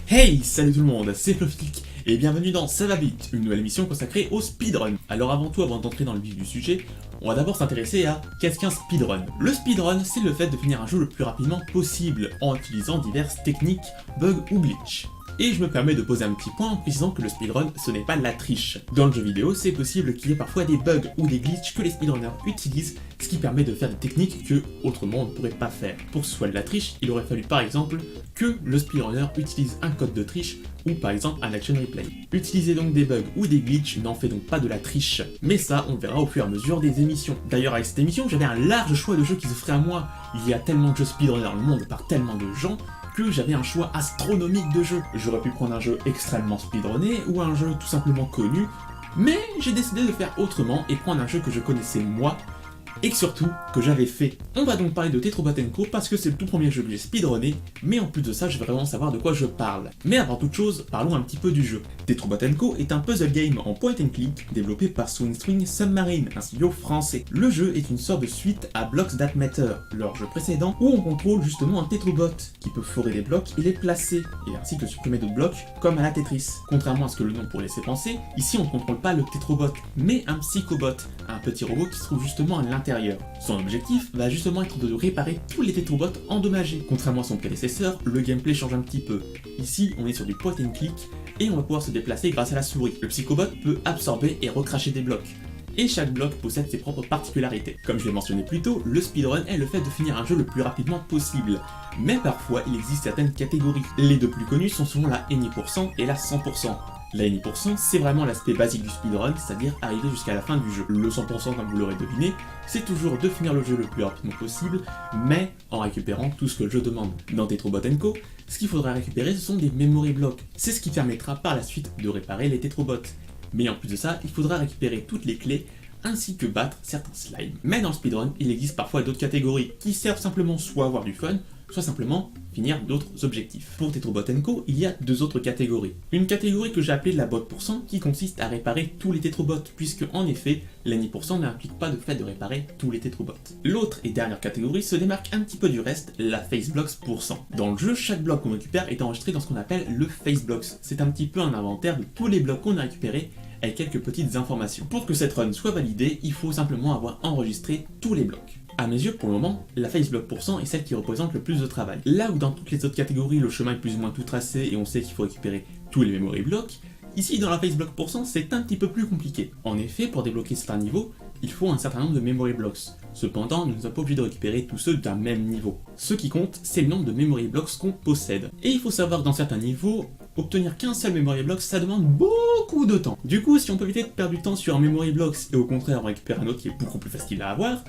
Hey, salut tout le monde, c'est Flofik et bienvenue dans Ça va vite, une nouvelle émission consacrée au speedrun. Alors avant tout, avant d'entrer dans le vif du sujet, on va d'abord s'intéresser à qu'est-ce qu'un speedrun. Le speedrun, c'est le fait de finir un jeu le plus rapidement possible en utilisant diverses techniques, bugs ou glitch. Et je me permets de poser un petit point en précisant que le speedrun, ce n'est pas la triche. Dans le jeu vidéo, c'est possible qu'il y ait parfois des bugs ou des glitches que les speedrunners utilisent, ce qui permet de faire des techniques que autrement on ne pourrait pas faire. Pour que ce soit de la triche, il aurait fallu par exemple que le speedrunner utilise un code de triche ou par exemple un action replay. Utiliser donc des bugs ou des glitches n'en fait donc pas de la triche, mais ça on verra au fur et à mesure des émissions. D'ailleurs avec cette émission, j'avais un large choix de jeux qui s'offraient à moi. Il y a tellement de jeux speedrun dans le monde par tellement de gens que j'avais un choix astronomique de jeux. J'aurais pu prendre un jeu extrêmement speedrunné ou un jeu tout simplement connu, mais j'ai décidé de faire autrement et prendre un jeu que je connaissais moi, et que surtout que j'avais fait. On va donc parler de Tetrobot & Co parce que c'est le tout premier jeu que j'ai speedrunné, mais en plus de ça je vais vraiment savoir de quoi je parle. Mais avant toute chose, parlons un petit peu du jeu. Tetrobot & Co est un puzzle game en point and click développé par Swing Submarine, un studio français. Le jeu est une sorte de suite à Blocks That Matter, leur jeu précédent, où on contrôle justement un Tetrobot qui peut forer des blocs et les placer, et ainsi que supprimer d'autres blocs comme à la Tetris. Contrairement à ce que le nom pourrait laisser penser, ici on ne contrôle pas le Tetrobot, mais un Psychobot, un petit robot qui se trouve justement à l'intérieur. Son objectif va justement être de réparer tous les Tetrobots endommagés. Contrairement à son prédécesseur, le gameplay change un petit peu. Ici, on est sur du point and click et on va pouvoir se déplacer grâce à la souris. Le Psychobot peut absorber et recracher des blocs. Et chaque bloc possède ses propres particularités. Comme je l'ai mentionné plus tôt, le speedrun est le fait de finir un jeu le plus rapidement possible. Mais parfois, il existe certaines catégories. Les deux plus connues sont souvent la Any% et la 100%. La Any%, c'est vraiment l'aspect basique du speedrun, c'est-à-dire arriver jusqu'à la fin du jeu. Le 100%, comme vous l'aurez deviné, c'est toujours de finir le jeu le plus rapidement possible, mais en récupérant tout ce que le jeu demande. Dans Tetrobot & Co, ce qu'il faudra récupérer, ce sont des memory blocks. C'est ce qui permettra par la suite de réparer les Tetrobots. Mais en plus de ça, il faudra récupérer toutes les clés, ainsi que battre certains slimes. Mais dans le speedrun, il existe parfois d'autres catégories, qui servent simplement soit à avoir du fun, soit simplement finir d'autres objectifs. Pour Tetrobot & Co, il y a deux autres catégories. Une catégorie que j'ai appelée la bot%, qui consiste à réparer tous les Tetrobots, puisque en effet, l'Any% n'implique pas le fait de réparer tous les Tetrobots. L'autre et dernière catégorie se démarque un petit peu du reste, la FaceBlocks%. Dans le jeu, chaque bloc qu'on récupère est enregistré dans ce qu'on appelle le FaceBlocks. C'est un petit peu un inventaire de tous les blocs qu'on a récupérés, avec quelques petites informations. Pour que cette run soit validée, il faut simplement avoir enregistré tous les blocs. À mes yeux, pour le moment, la FaceBlock% est celle qui représente le plus de travail. Là où dans toutes les autres catégories, le chemin est plus ou moins tout tracé et on sait qu'il faut récupérer tous les memory blocks, ici dans la FaceBlock%, c'est un petit peu plus compliqué. En effet, pour débloquer certains niveaux, il faut un certain nombre de memory blocks. Cependant, nous ne sommes pas obligés de récupérer tous ceux d'un même niveau. Ce qui compte, c'est le nombre de memory blocks qu'on possède. Et il faut savoir que dans certains niveaux, obtenir qu'un seul memory block, ça demande beaucoup de temps. Du coup, si on peut éviter de perdre du temps sur un memory blocks et au contraire on récupère un autre qui est beaucoup plus facile à avoir,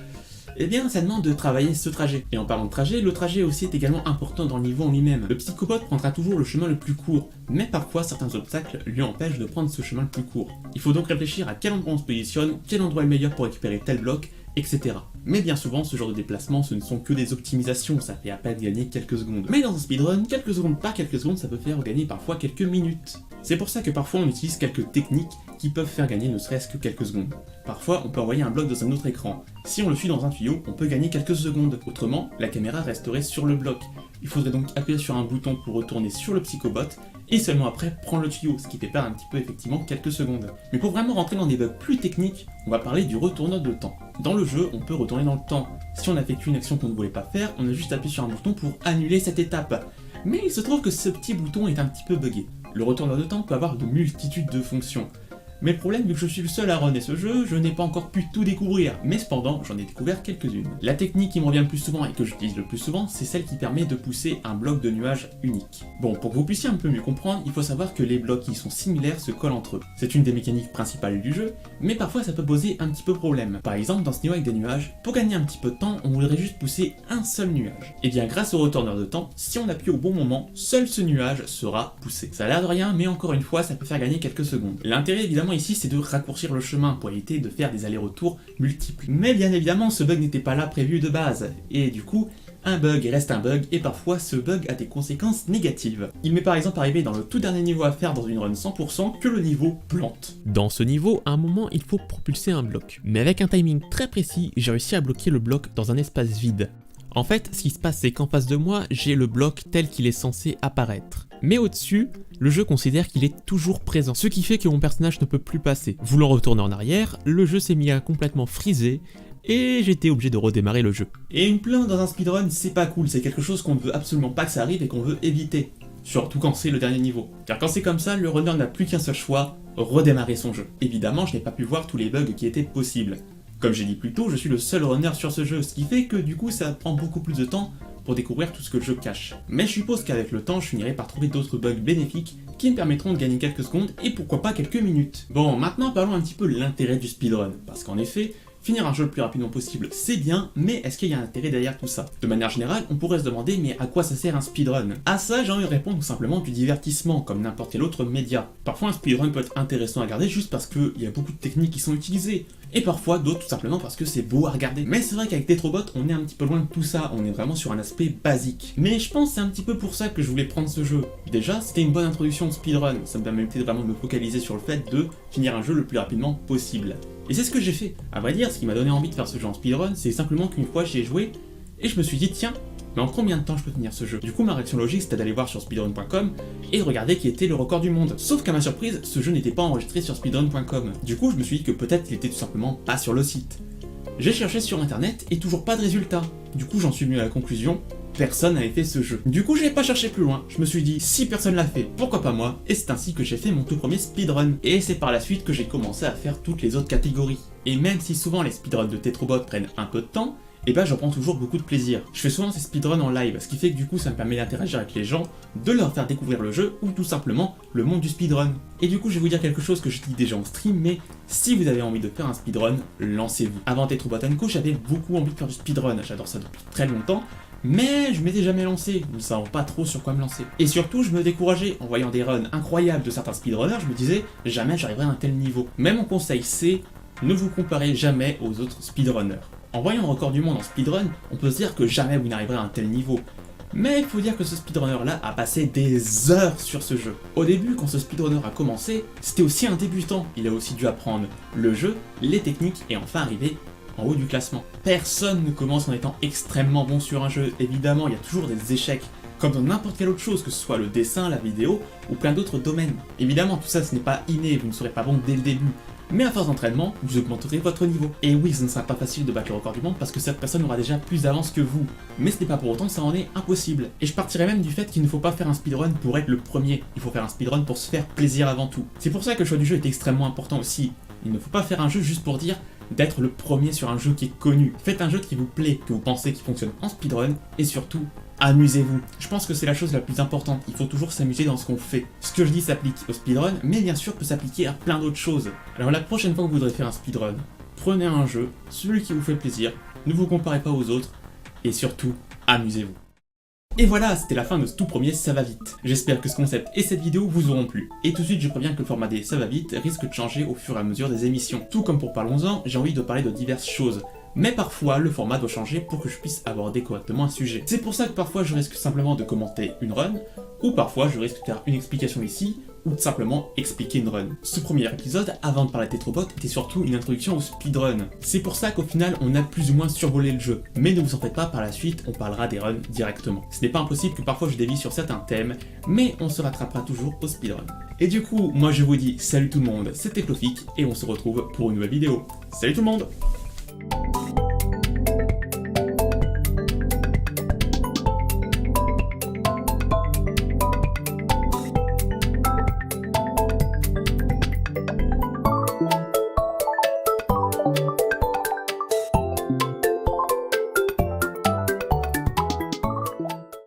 eh bien ça demande de travailler ce trajet. Et en parlant de trajet, le trajet aussi est également important dans le niveau en lui-même. Le Psychobot prendra toujours le chemin le plus court, mais parfois certains obstacles lui empêchent de prendre ce chemin le plus court. Il faut donc réfléchir à quel endroit on se positionne, quel endroit est le meilleur pour récupérer tel bloc, etc. Mais bien souvent, ce genre de déplacement, ce ne sont que des optimisations, ça fait à peine gagner quelques secondes. Mais dans un speedrun, quelques secondes par quelques secondes, ça peut faire gagner parfois quelques minutes. C'est pour ça que parfois on utilise quelques techniques qui peuvent faire gagner ne serait-ce que quelques secondes. Parfois, on peut envoyer un bloc dans un autre écran. Si on le suit dans un tuyau, on peut gagner quelques secondes. Autrement, la caméra resterait sur le bloc. Il faudrait donc appuyer sur un bouton pour retourner sur le Psychobot, et seulement après prendre le tuyau, ce qui fait perdre un petit peu effectivement quelques secondes. Mais pour vraiment rentrer dans des bugs plus techniques, on va parler du retourneur de temps. Dans le jeu, on peut retourner dans le temps. Si on effectue une action qu'on ne voulait pas faire, on a juste appuyé sur un bouton pour annuler cette étape. Mais il se trouve que ce petit bouton est un petit peu buggé. Le retourneur de temps peut avoir de multitudes de fonctions. Mais le problème, vu que je suis le seul à runner ce jeu, je n'ai pas encore pu tout découvrir, mais cependant, j'en ai découvert quelques-unes. La technique qui me revient le plus souvent et que j'utilise le plus souvent, c'est celle qui permet de pousser un bloc de nuage unique. Bon, pour que vous puissiez un peu mieux comprendre, il faut savoir que les blocs qui sont similaires se collent entre eux. C'est une des mécaniques principales du jeu, mais parfois ça peut poser un petit peu problème. Par exemple, dans ce niveau avec des nuages, pour gagner un petit peu de temps, on voudrait juste pousser un seul nuage. Et bien grâce au retourneur de temps, si on appuie au bon moment, seul ce nuage sera poussé. Ça a l'air de rien, mais encore une fois, ça peut faire gagner quelques secondes. L'intérêt évidemment ici, c'est de raccourcir le chemin pour éviter de faire des allers-retours multiples. Mais bien évidemment, ce bug n'était pas là prévu de base, et du coup, un bug reste un bug, et parfois ce bug a des conséquences négatives. Il m'est par exemple arrivé dans le tout dernier niveau à faire dans une run 100% que le niveau plante. Dans ce niveau, à un moment, il faut propulser un bloc. Mais avec un timing très précis, j'ai réussi à bloquer le bloc dans un espace vide. En fait, ce qui se passe, c'est qu'en face de moi, j'ai le bloc tel qu'il est censé apparaître. Mais au-dessus, le jeu considère qu'il est toujours présent, ce qui fait que mon personnage ne peut plus passer. Voulant retourner en arrière, le jeu s'est mis à complètement friser, et j'étais obligé de redémarrer le jeu. Et une plainte dans un speedrun, c'est pas cool, c'est quelque chose qu'on ne veut absolument pas que ça arrive et qu'on veut éviter. Surtout quand c'est le dernier niveau. Car quand c'est comme ça, le runner n'a plus qu'un seul choix, redémarrer son jeu. Évidemment, je n'ai pas pu voir tous les bugs qui étaient possibles. Comme j'ai dit plus tôt, je suis le seul runner sur ce jeu, ce qui fait que du coup ça prend beaucoup plus de temps pour découvrir tout ce que le jeu cache. Mais je suppose qu'avec le temps, je finirai par trouver d'autres bugs bénéfiques qui me permettront de gagner quelques secondes et pourquoi pas quelques minutes. Bon, maintenant parlons un petit peu de l'intérêt du speedrun, parce qu'en effet, finir un jeu le plus rapidement possible, c'est bien, mais est-ce qu'il y a un intérêt derrière tout ça? De manière générale, on pourrait se demander, mais à quoi ça sert un speedrun? À ça, j'ai envie de répondre tout simplement du divertissement, comme n'importe quel autre média. Parfois, un speedrun peut être intéressant à regarder juste parce qu'il y a beaucoup de techniques qui sont utilisées, et parfois d'autres tout simplement parce que c'est beau à regarder. Mais c'est vrai qu'avec Tetrobot, on est un petit peu loin de tout ça, on est vraiment sur un aspect basique. Mais je pense que c'est un petit peu pour ça que je voulais prendre ce jeu. Déjà, c'était une bonne introduction au speedrun, ça me permettait vraiment de me focaliser sur le fait de finir un jeu le plus rapidement possible. Et c'est ce que j'ai fait. À vrai dire, ce qui m'a donné envie de faire ce jeu en speedrun, c'est simplement qu'une fois j'y ai joué, et je me suis dit, tiens, mais en combien de temps je peux finir ce jeu? Du coup, ma réaction logique, c'était d'aller voir sur speedrun.com et de regarder qui était le record du monde. Sauf qu'à ma surprise, ce jeu n'était pas enregistré sur speedrun.com. Du coup, je me suis dit que peut-être il était tout simplement pas sur le site. J'ai cherché sur internet et toujours pas de résultat. Du coup, j'en suis venu à la conclusion, personne n'avait fait ce jeu. Du coup, j'ai pas cherché plus loin. Je me suis dit, si personne l'a fait, pourquoi pas moi? Et c'est ainsi que j'ai fait mon tout premier speedrun. Et c'est par la suite que j'ai commencé à faire toutes les autres catégories. Et même si souvent les speedruns de Tetrobot prennent un peu de temps, et bah j'en prends toujours beaucoup de plaisir. Je fais souvent ces speedruns en live, ce qui fait que du coup ça me permet d'interagir avec les gens, de leur faire découvrir le jeu, ou tout simplement le monde du speedrun. Et du coup je vais vous dire quelque chose que je dis déjà en stream, mais si vous avez envie de faire un speedrun, lancez-vous. Avant Tetrobot & Co, j'avais beaucoup envie de faire du speedrun, j'adore ça depuis très longtemps, mais je m'étais jamais lancé, ne savant pas trop sur quoi me lancer. Et surtout, je me décourageais en voyant des runs incroyables de certains speedrunners, je me disais jamais j'arriverai à un tel niveau. Mais mon conseil c'est, ne vous comparez jamais aux autres speedrunners. En voyant le record du monde en speedrun, on peut se dire que jamais vous n'arriverez à un tel niveau. Mais il faut dire que ce speedrunner là a passé des heures sur ce jeu. Au début, quand ce speedrunner a commencé, c'était aussi un débutant. Il a aussi dû apprendre le jeu, les techniques et enfin arriver en haut du classement. Personne ne commence en étant extrêmement bon sur un jeu. Évidemment, il y a toujours des échecs, comme dans n'importe quelle autre chose, que ce soit le dessin, la vidéo ou plein d'autres domaines. Évidemment, tout ça ce n'est pas inné, vous ne serez pas bon dès le début. Mais à force d'entraînement, vous augmenterez votre niveau. Et oui, ce ne sera pas facile de battre le record du monde parce que cette personne aura déjà plus d'avance que vous. Mais ce n'est pas pour autant que ça en est impossible. Et je partirais même du fait qu'il ne faut pas faire un speedrun pour être le premier. Il faut faire un speedrun pour se faire plaisir avant tout. C'est pour ça que le choix du jeu est extrêmement important aussi. Il ne faut pas faire un jeu juste pour dire d'être le premier sur un jeu qui est connu. Faites un jeu qui vous plaît, que vous pensez qui fonctionne en speedrun, et surtout, amusez-vous. Je pense que c'est la chose la plus importante, il faut toujours s'amuser dans ce qu'on fait. Ce que je dis s'applique au speedrun, mais bien sûr peut s'appliquer à plein d'autres choses. Alors la prochaine fois que vous voudrez faire un speedrun, prenez un jeu, celui qui vous fait plaisir, ne vous comparez pas aux autres, et surtout, amusez-vous. Et voilà, c'était la fin de ce tout premier Ça va vite. J'espère que ce concept et cette vidéo vous auront plu. Et tout de suite, je préviens que le format des Ça va vite risque de changer au fur et à mesure des émissions. Tout comme pour Parlons-en, j'ai envie de parler de diverses choses. Mais parfois, le format doit changer pour que je puisse aborder correctement un sujet. C'est pour ça que parfois je risque simplement de commenter une run, ou parfois je risque de faire une explication ici, ou de simplement expliquer une run. Ce premier épisode, avant de parler de Tetrobot, était surtout une introduction au speedrun. C'est pour ça qu'au final, on a plus ou moins survolé le jeu. Mais ne vous en faites pas, par la suite, on parlera des runs directement. Ce n'est pas impossible que parfois je dévie sur certains thèmes, mais on se rattrapera toujours au speedrun. Et du coup, moi je vous dis salut tout le monde, c'était Plofik, et on se retrouve pour une nouvelle vidéo. Salut tout le monde!